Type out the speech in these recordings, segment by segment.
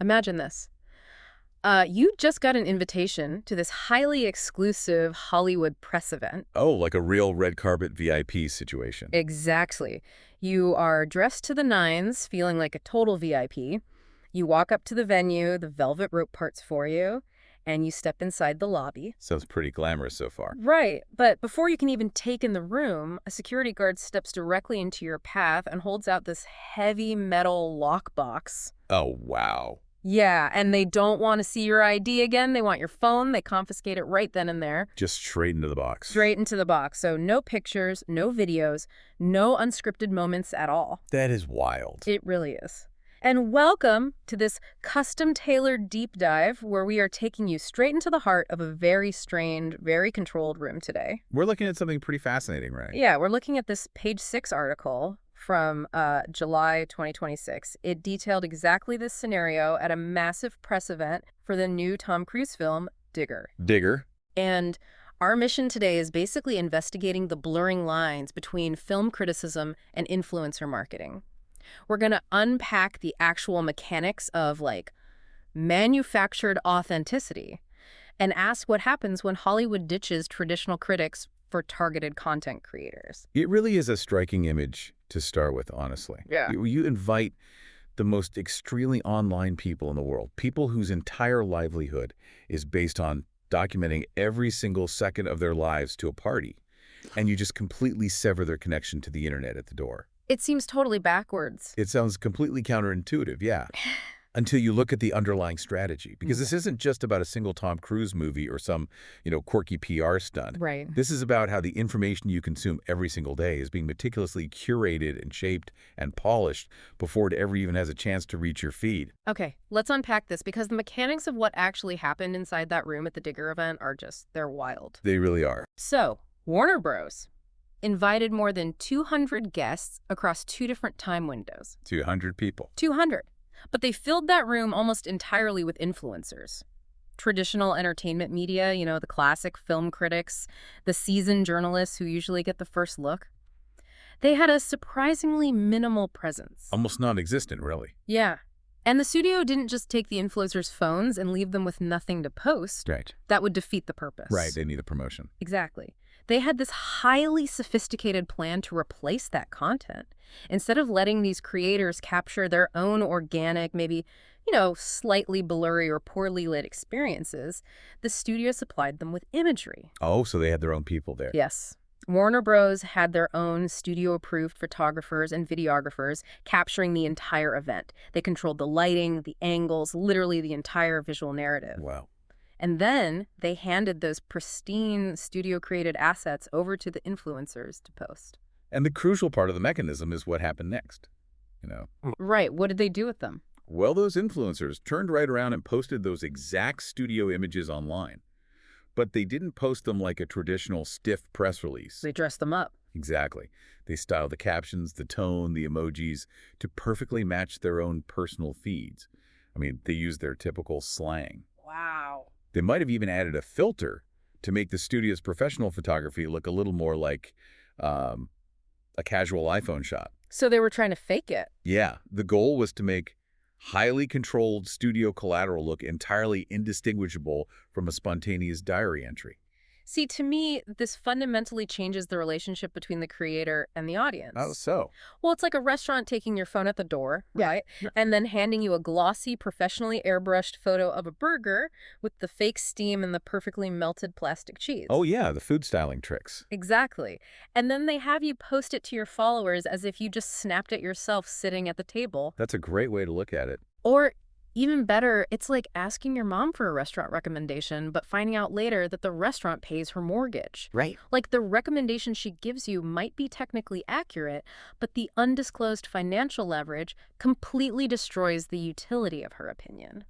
Imagine this. You just got an invitation to this highly exclusive Hollywood press event. Oh, like a real red carpet VIP situation. Exactly. You are dressed to the nines, feeling like a total VIP. You walk up to the venue, the velvet rope parts for you, and you step inside the lobby. Sounds pretty glamorous so far. Right, but before you can even take in the room, a security guard steps directly into your path and holds out this heavy metal lockbox. Oh, wow. Yeah, and they don't want to see your ID again. They want your phone. They confiscate it right then and there. Just straight into the box. Straight into the box. So no pictures, no videos, no unscripted moments at all. That is wild. It really is. And welcome to this custom-tailored deep dive where we are taking you straight into the heart of a very strained, very controlled room today. We're looking at something pretty fascinating, right? Yeah, we're looking at this Page 6 article from July 2026. It detailed exactly this scenario at a massive press event for the new Tom Cruise film, Digger. Digger. And our mission today is basically investigating the blurring lines between film criticism and influencer marketing. We're going to unpack the actual mechanics of, like, manufactured authenticity and ask what happens when Hollywood ditches traditional critics for targeted content creators. It really is a striking image to start with, honestly. Yeah. You invite the most extremely online people in the world, people whose entire livelihood is based on documenting every single second of their lives to a party, and you just completely sever their connection to the internet at the door. It seems totally backwards. It sounds completely counterintuitive, yeah, until you look at the underlying strategy. Because this isn't just about a single Tom Cruise movie or some, quirky PR stunt. Right. This is about how the information you consume every single day is being meticulously curated and shaped and polished before it ever even has a chance to reach your feed. Okay, let's unpack this because the mechanics of what actually happened inside that room at the Digger event are they're wild. They really are. So, Warner Bros. Invited more than 200 guests across 2 different time windows. 200 people. 200. But they filled that room almost entirely with influencers. Traditional entertainment media, the classic film critics, the seasoned journalists who usually get the first look. They had a surprisingly minimal presence. Almost non-existent, really. Yeah. And the studio didn't just take the influencers' phones and leave them with nothing to post. Right. That would defeat the purpose. Right, they need a promotion. Exactly. They had this highly sophisticated plan to replace that content. Instead of letting these creators capture their own organic, maybe, slightly blurry or poorly lit experiences, the studio supplied them with imagery. Oh, so they had their own people there. Yes. Warner Bros. Had their own studio-approved photographers and videographers capturing the entire event. They controlled the lighting, the angles, literally the entire visual narrative. Wow. And then they handed those pristine studio-created assets over to the influencers to post. And the crucial part of the mechanism is what happened next, Right. What did they do with them? Well, those influencers turned right around and posted those exact studio images online. But they didn't post them like a traditional stiff press release. They dressed them up. Exactly. They styled the captions, the tone, the emojis to perfectly match their own personal feeds. I mean, they used their typical slang. Wow. They might have even added a filter to make the studio's professional photography look a little more like a casual iPhone shot. So they were trying to fake it. Yeah, the goal was to make highly controlled studio collateral look entirely indistinguishable from a spontaneous diary entry. See, to me, this fundamentally changes the relationship between the creator and the audience. How so? Well, it's like a restaurant taking your phone at the door, right? Yeah. And then handing you a glossy, professionally airbrushed photo of a burger with the fake steam and the perfectly melted plastic cheese. Oh, yeah, the food styling tricks. Exactly. And then they have you post it to your followers as if you just snapped it yourself sitting at the table. That's a great way to look at it. Or even better, it's like asking your mom for a restaurant recommendation, but finding out later that the restaurant pays her mortgage. Right. Like the recommendation she gives you might be technically accurate, but the undisclosed financial leverage completely destroys the utility of her opinion.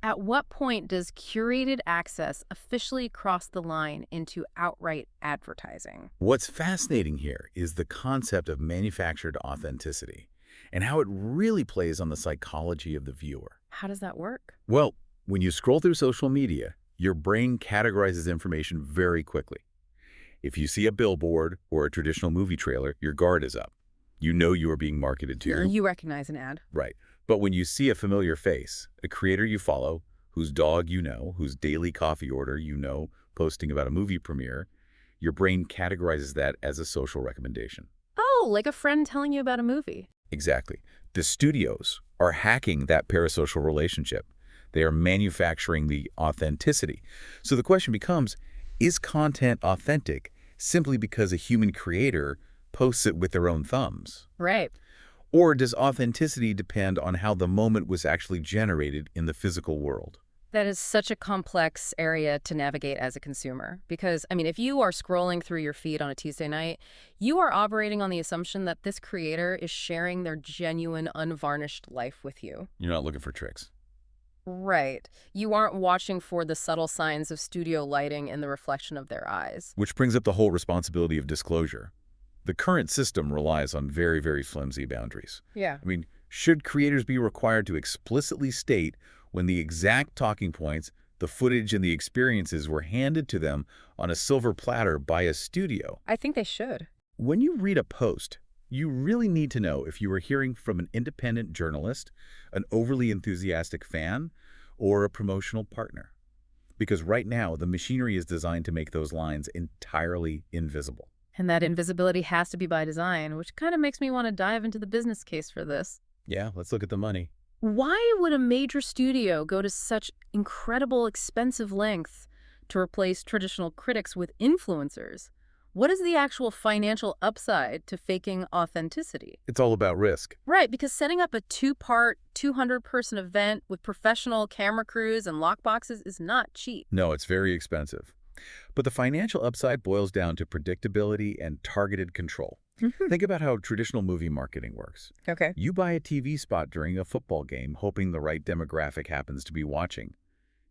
At what point does curated access officially cross the line into outright advertising? What's fascinating here is the concept of manufactured authenticity and how it really plays on the psychology of the viewer. How does that work? Well, when you scroll through social media, your brain categorizes information very quickly. If you see a billboard or a traditional movie trailer, your guard is up. You know you are being marketed to. You recognize an ad. Right. But when you see a familiar face, a creator you follow, whose dog you know, whose daily coffee order you know, posting about a movie premiere, your brain categorizes that as a social recommendation. Oh, like a friend telling you about a movie. Exactly. The studios are hacking that parasocial relationship. They are manufacturing the authenticity. So the question becomes, is content authentic simply because a human creator posts it with their own thumbs? Right. Or does authenticity depend on how the moment was actually generated in the physical world? That is such a complex area to navigate as a consumer. Because, I mean, if you are scrolling through your feed on a Tuesday night, you are operating on the assumption that this creator is sharing their genuine, unvarnished life with you. You're not looking for tricks. Right. You aren't watching for the subtle signs of studio lighting and the reflection of their eyes. Which brings up the whole responsibility of disclosure. The current system relies on very, very flimsy boundaries. Yeah. I mean, should creators be required to explicitly state when the exact talking points, the footage, and the experiences were handed to them on a silver platter by a studio? I think they should. When you read a post, you really need to know if you are hearing from an independent journalist, an overly enthusiastic fan, or a promotional partner. Because right now, the machinery is designed to make those lines entirely invisible. And that invisibility has to be by design, which kind of makes me want to dive into the business case for this. Yeah, let's look at the money. Why would a major studio go to such incredible, expensive lengths to replace traditional critics with influencers? What is the actual financial upside to faking authenticity? It's all about risk. Right, because setting up a two-part, 200-person event with professional camera crews and lockboxes is not cheap. No, it's very expensive. But the financial upside boils down to predictability and targeted control. Think about how traditional movie marketing works. Okay. You buy a TV spot during a football game hoping the right demographic happens to be watching.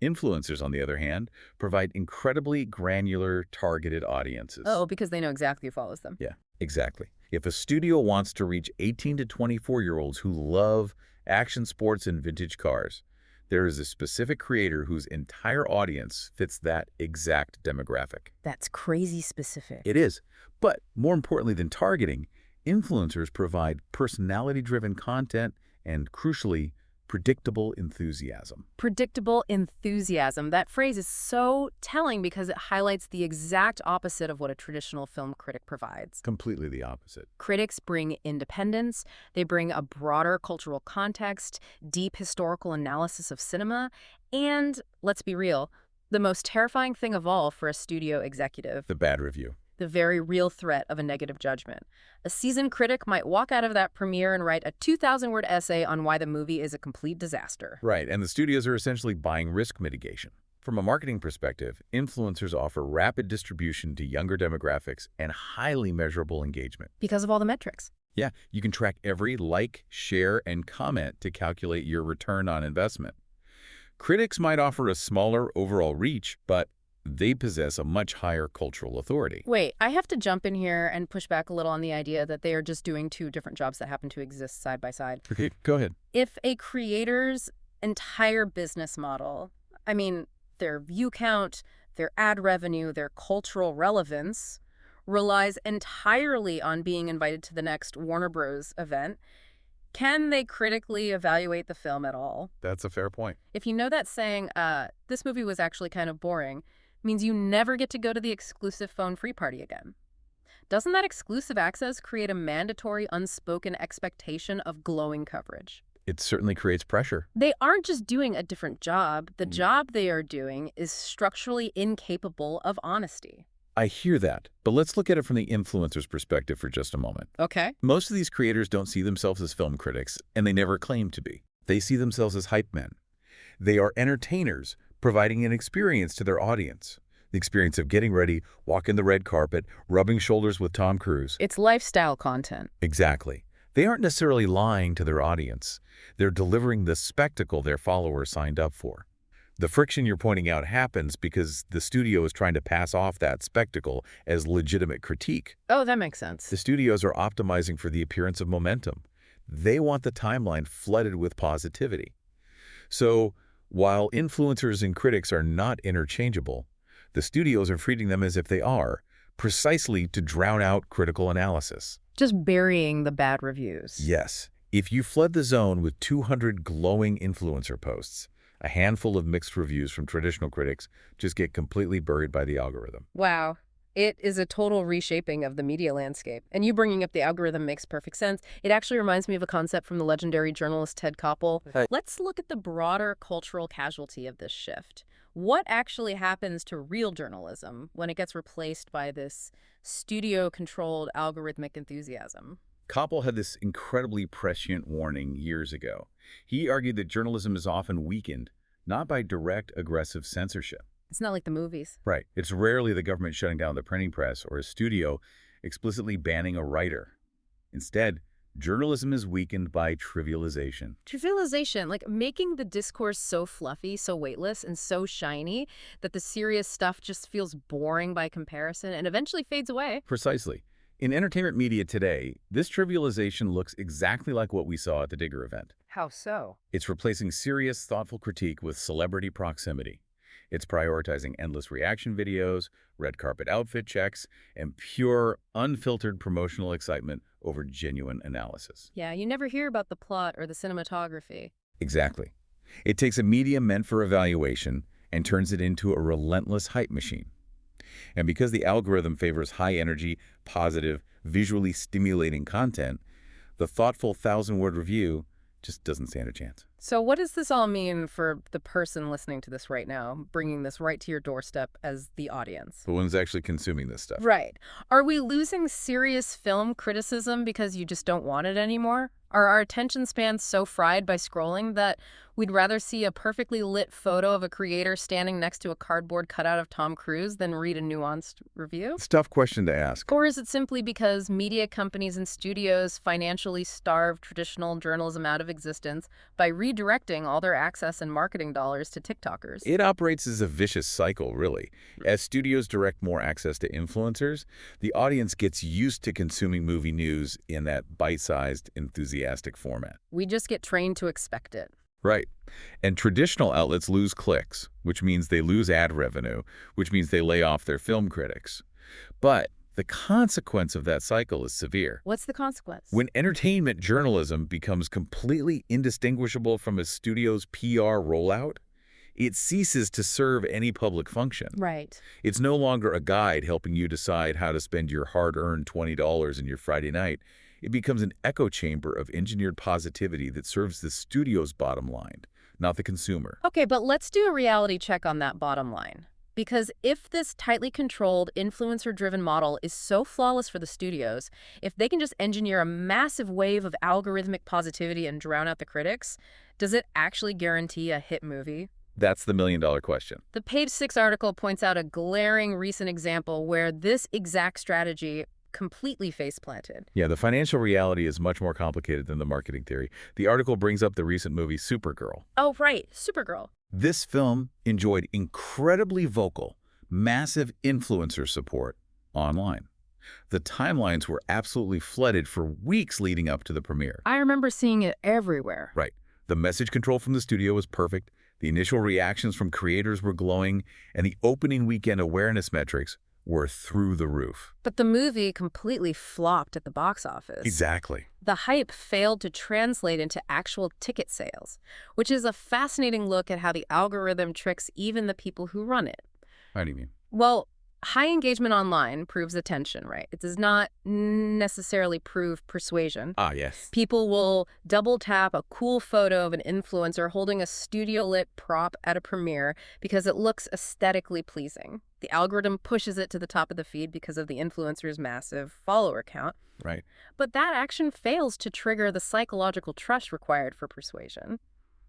Influencers, on the other hand, provide incredibly granular, targeted audiences. Oh, because they know exactly who follows them. Yeah, exactly. If a studio wants to reach 18 to 24-year-olds who love action sports and vintage cars, there is a specific creator whose entire audience fits that exact demographic. That's crazy specific. It is. But more importantly than targeting, influencers provide personality-driven content and, crucially, predictable enthusiasm. Predictable enthusiasm. That phrase is so telling because it highlights the exact opposite of what a traditional film critic provides. Completely the opposite. Critics bring independence, they bring a broader cultural context, deep historical analysis of cinema, and, let's be real, the most terrifying thing of all for a studio executive, The bad review. the very real threat of a negative judgment. A seasoned critic might walk out of that premiere and write a 2,000-word essay on why the movie is a complete disaster. Right, and the studios are essentially buying risk mitigation. From a marketing perspective, influencers offer rapid distribution to younger demographics and highly measurable engagement. Because of all the metrics. Yeah, you can track every like, share, and comment to calculate your return on investment. Critics might offer a smaller overall reach, but they possess a much higher cultural authority. Wait, I have to jump in here and push back a little on the idea that they are just doing two different jobs that happen to exist side by side. Okay, go ahead. If a creator's entire business model, I mean, their view count, their ad revenue, their cultural relevance, relies entirely on being invited to the next Warner Bros. Event, can they critically evaluate the film at all? That's a fair point. If you know that saying, this movie was actually kind of boring, means you never get to go to the exclusive phone-free party again. Doesn't that exclusive access create a mandatory, unspoken expectation of glowing coverage? It certainly creates pressure. They aren't just doing a different job. The job they are doing is structurally incapable of honesty. I hear that, but let's look at it from the influencer's perspective for just a moment. Okay. Most of these creators don't see themselves as film critics, and they never claim to be. They see themselves as hype men. They are entertainers, providing an experience to their audience. The experience of getting ready, walking the red carpet, rubbing shoulders with Tom Cruise. It's lifestyle content. Exactly. They aren't necessarily lying to their audience. They're delivering the spectacle their followers signed up for. The friction you're pointing out happens because the studio is trying to pass off that spectacle as legitimate critique. Oh, that makes sense. The studios are optimizing for the appearance of momentum. They want the timeline flooded with positivity. So, while influencers and critics are not interchangeable, the studios are treating them as if they are, precisely to drown out critical analysis. Just burying the bad reviews. Yes, If you flood the zone with 200 glowing influencer posts, a handful of mixed reviews from traditional critics just get completely buried by the algorithm. Wow. It is a total reshaping of the media landscape. And you bringing up the algorithm makes perfect sense. It actually reminds me of a concept from the legendary journalist Ted Koppel. Hey. Let's look at the broader cultural casualty of this shift. What actually happens to real journalism when it gets replaced by this studio-controlled algorithmic enthusiasm? Koppel had this incredibly prescient warning years ago. He argued that journalism is often weakened, not by direct aggressive censorship. It's not like the movies. Right. It's rarely the government shutting down the printing press or a studio explicitly banning a writer. Instead, journalism is weakened by trivialization. Trivialization, like making the discourse so fluffy, so weightless, and so shiny that the serious stuff just feels boring by comparison and eventually fades away. Precisely. In entertainment media today, this trivialization looks exactly like what we saw at the Digger event. How so? It's replacing serious, thoughtful critique with celebrity proximity. It's prioritizing endless reaction videos, red carpet outfit checks, and pure, unfiltered promotional excitement over genuine analysis. Yeah, you never hear about the plot or the cinematography. Exactly. It takes a medium meant for evaluation and turns it into a relentless hype machine. And because the algorithm favors high-energy, positive, visually stimulating content, the thoughtful 1,000-word review just doesn't stand a chance. So what does this all mean for the person listening to this right now, bringing this right to your doorstep as the audience? The one's actually consuming this stuff. Right. Are we losing serious film criticism because you just don't want it anymore? Are our attention spans so fried by scrolling that we'd rather see a perfectly lit photo of a creator standing next to a cardboard cutout of Tom Cruise than read a nuanced review? It's a tough question to ask. Or is it simply because media companies and studios financially starve traditional journalism out of existence by redirecting all their access and marketing dollars to TikTokers? It operates as a vicious cycle, really. As studios direct more access to influencers, the audience gets used to consuming movie news in that bite-sized, enthusiastic format. We just get trained to expect it. Right. And traditional outlets lose clicks, which means they lose ad revenue, which means they lay off their film critics. But the consequence of that cycle is severe. What's the consequence? When entertainment journalism becomes completely indistinguishable from a studio's PR rollout, it ceases to serve any public function. Right. It's no longer a guide helping you decide how to spend your hard-earned $20 in your Friday night. It becomes an echo chamber of engineered positivity that serves the studio's bottom line, not the consumer. Okay, but let's do a reality check on that bottom line. Because if this tightly controlled, influencer-driven model is so flawless for the studios, if they can just engineer a massive wave of algorithmic positivity and drown out the critics, does it actually guarantee a hit movie? That's the million-dollar question. The Page 6 article points out a glaring recent example where this exact strategy completely face-planted. Yeah, the financial reality is much more complicated than the marketing theory. The article brings up the recent movie Supergirl. Oh, right, Supergirl. This film enjoyed incredibly vocal, massive influencer support online. The timelines were absolutely flooded for weeks leading up to the premiere. I remember seeing it everywhere. Right. The message control from the studio was perfect, the initial reactions from creators were glowing, and the opening weekend awareness metrics were through the roof. But the movie completely flopped at the box office. Exactly. The hype failed to translate into actual ticket sales, which is a fascinating look at how the algorithm tricks even the people who run it. How do you mean? Well, high engagement online proves attention, right? It does not necessarily prove persuasion. Ah, yes. People will double tap a cool photo of an influencer holding a studio-lit prop at a premiere because it looks aesthetically pleasing. The algorithm pushes it to the top of the feed because of the influencer's massive follower count. Right. But that action fails to trigger the psychological trust required for persuasion.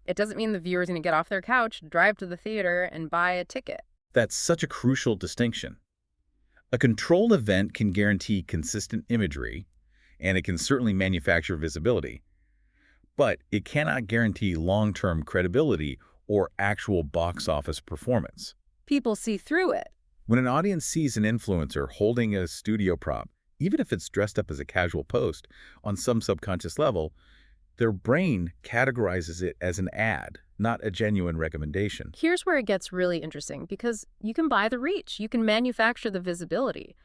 It doesn't mean the viewer's going to get off their couch, drive to the theater, and buy a ticket. That's such a crucial distinction. A controlled event can guarantee consistent imagery, and it can certainly manufacture visibility, but it cannot guarantee long-term credibility or actual box office performance. People see through it. When an audience sees an influencer holding a studio prop, even if it's dressed up as a casual post, on some subconscious level, their brain categorizes it as an ad, not a genuine recommendation. Here's where it gets really interesting, because you can buy the reach, you can manufacture the visibility,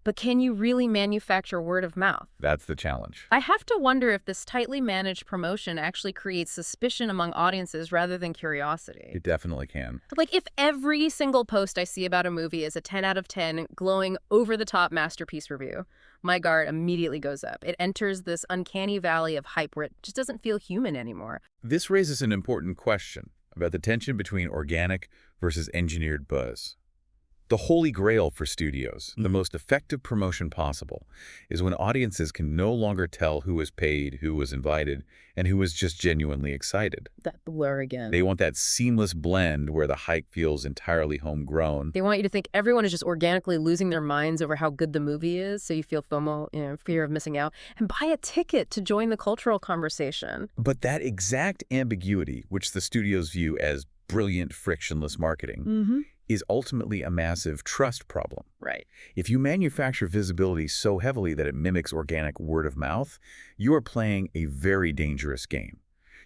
But can you really manufacture word of mouth? That's the challenge. I have to wonder if this tightly managed promotion actually creates suspicion among audiences rather than curiosity. It definitely can. Like, if every single post I see about a movie is a 10 out of 10 glowing over-the-top masterpiece review, my guard immediately goes up. It enters this uncanny valley of hype where it just doesn't feel human anymore. This raises an important question about the tension between organic versus engineered buzz. The holy grail for studios, the most effective promotion possible, is when audiences can no longer tell who was paid, who was invited, and who was just genuinely excited. That blur again. They want that seamless blend where the hype feels entirely homegrown. They want you to think everyone is just organically losing their minds over how good the movie is, so you feel FOMO, fear of missing out, and buy a ticket to join the cultural conversation. But that exact ambiguity, which the studios view as brilliant, frictionless marketing, is ultimately a massive trust problem. Right. If you manufacture visibility so heavily that it mimics organic word of mouth, you are playing a very dangerous game.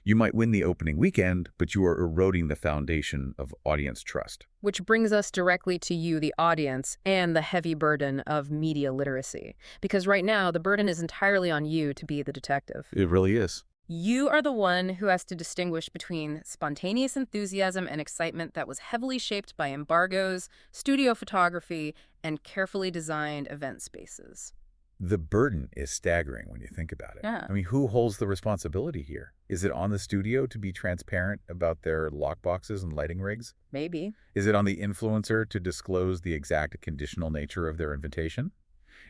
You might win the opening weekend, but you are eroding the foundation of audience trust. Which brings us directly to you, the audience, and the heavy burden of media literacy. Because right now, the burden is entirely on you to be the detective. It really is. You are the one who has to distinguish between spontaneous enthusiasm and excitement that was heavily shaped by embargoes, studio photography, and carefully designed event spaces. The burden is staggering when you think about it. Yeah. I mean, who holds the responsibility here? Is it on the studio to be transparent about their lockboxes and lighting rigs? Maybe. Is it on the influencer to disclose the exact conditional nature of their invitation?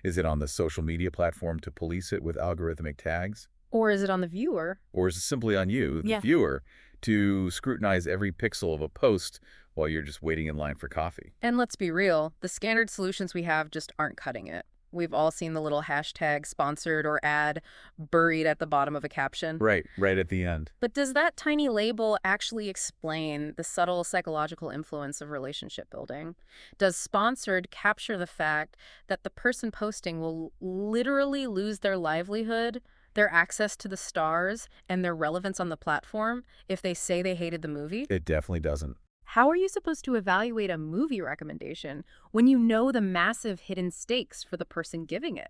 Is it on the social media platform to police it with algorithmic tags? Or is it on the viewer? Or is it simply on you, the viewer, to scrutinize every pixel of a post while you're just waiting in line for coffee? And let's be real, the standard solutions we have just aren't cutting it. We've all seen the little hashtag sponsored or ad buried at the bottom of a caption. Right at the end. But does that tiny label actually explain the subtle psychological influence of relationship building? Does sponsored capture the fact that the person posting will literally lose their livelihood, their access to the stars, and their relevance on the platform if they say they hated the movie? It definitely doesn't. How are you supposed to evaluate a movie recommendation when you know the massive hidden stakes for the person giving it?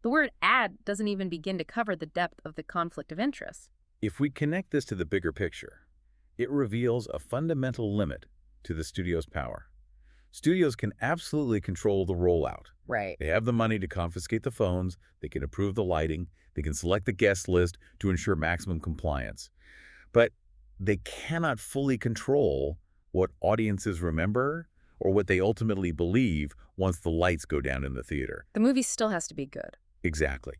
The word ad doesn't even begin to cover the depth of the conflict of interest. If we connect this to the bigger picture, it reveals a fundamental limit to the studio's power. Studios can absolutely control the rollout. Right. They have the money to confiscate the phones, they can approve the lighting, they can select the guest list to ensure maximum compliance. But they cannot fully control what audiences remember or what they ultimately believe once the lights go down in the theater. The movie still has to be good. Exactly.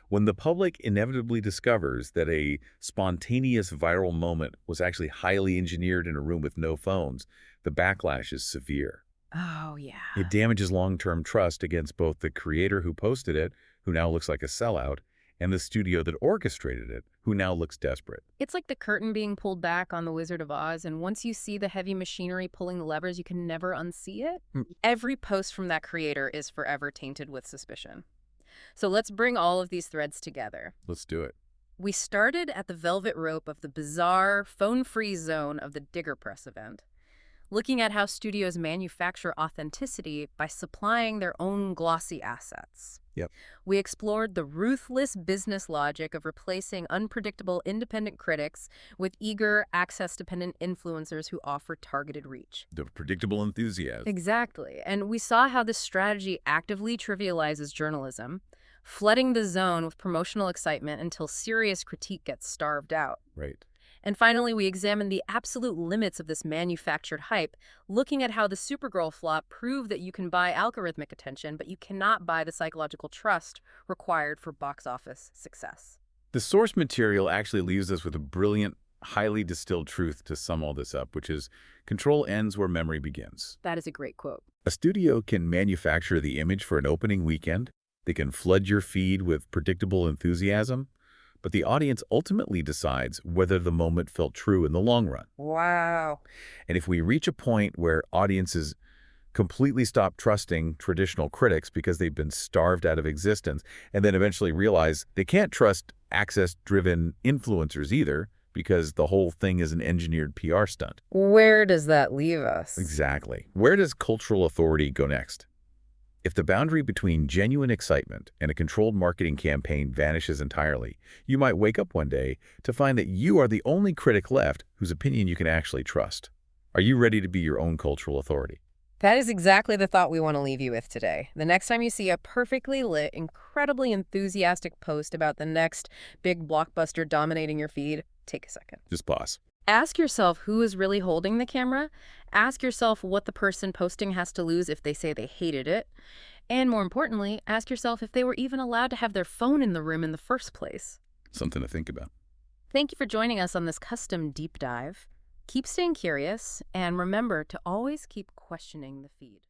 When the public inevitably discovers that a spontaneous viral moment was actually highly engineered in a room with no phones, the backlash is severe. Oh, yeah. It damages long-term trust against both the creator who posted it, who now looks like a sellout, and the studio that orchestrated it, who now looks desperate. It's like the curtain being pulled back on The Wizard of Oz, and once you see the heavy machinery pulling the levers, you can never unsee it. Every post from that creator is forever tainted with suspicion. So let's bring all of these threads together. Let's do it. We started at the velvet rope of the bizarre, phone-free zone of the Digger Press event, looking at how studios manufacture authenticity by supplying their own glossy assets. Yep. We explored the ruthless business logic of replacing unpredictable independent critics with eager, access-dependent influencers who offer targeted reach. The predictable enthusiasm. Exactly. And we saw how this strategy actively trivializes journalism, flooding the zone with promotional excitement until serious critique gets starved out. Right. And finally, we examined the absolute limits of this manufactured hype, looking at how the Supergirl flop proved that you can buy algorithmic attention, but you cannot buy the psychological trust required for box office success. The source material actually leaves us with a brilliant, highly distilled truth to sum all this up, which is control ends where memory begins. That is a great quote. A studio can manufacture the image for an opening weekend. They can flood your feed with predictable enthusiasm. But the audience ultimately decides whether the moment felt true in the long run. Wow. And if we reach a point where audiences completely stop trusting traditional critics because they've been starved out of existence, and then eventually realize they can't trust access-driven influencers either because the whole thing is an engineered PR stunt. Where does that leave us? Exactly. Where does cultural authority go next? If the boundary between genuine excitement and a controlled marketing campaign vanishes entirely, you might wake up one day to find that you are the only critic left whose opinion you can actually trust. Are you ready to be your own cultural authority? That is exactly the thought we want to leave you with today. The next time you see a perfectly lit, incredibly enthusiastic post about the next big blockbuster dominating your feed, take a second. Just pause. Ask yourself who is really holding the camera. Ask yourself what the person posting has to lose if they say they hated it. And more importantly, ask yourself if they were even allowed to have their phone in the room in the first place. Something to think about. Thank you for joining us on this custom deep dive. Keep staying curious, and remember to always keep questioning the feed.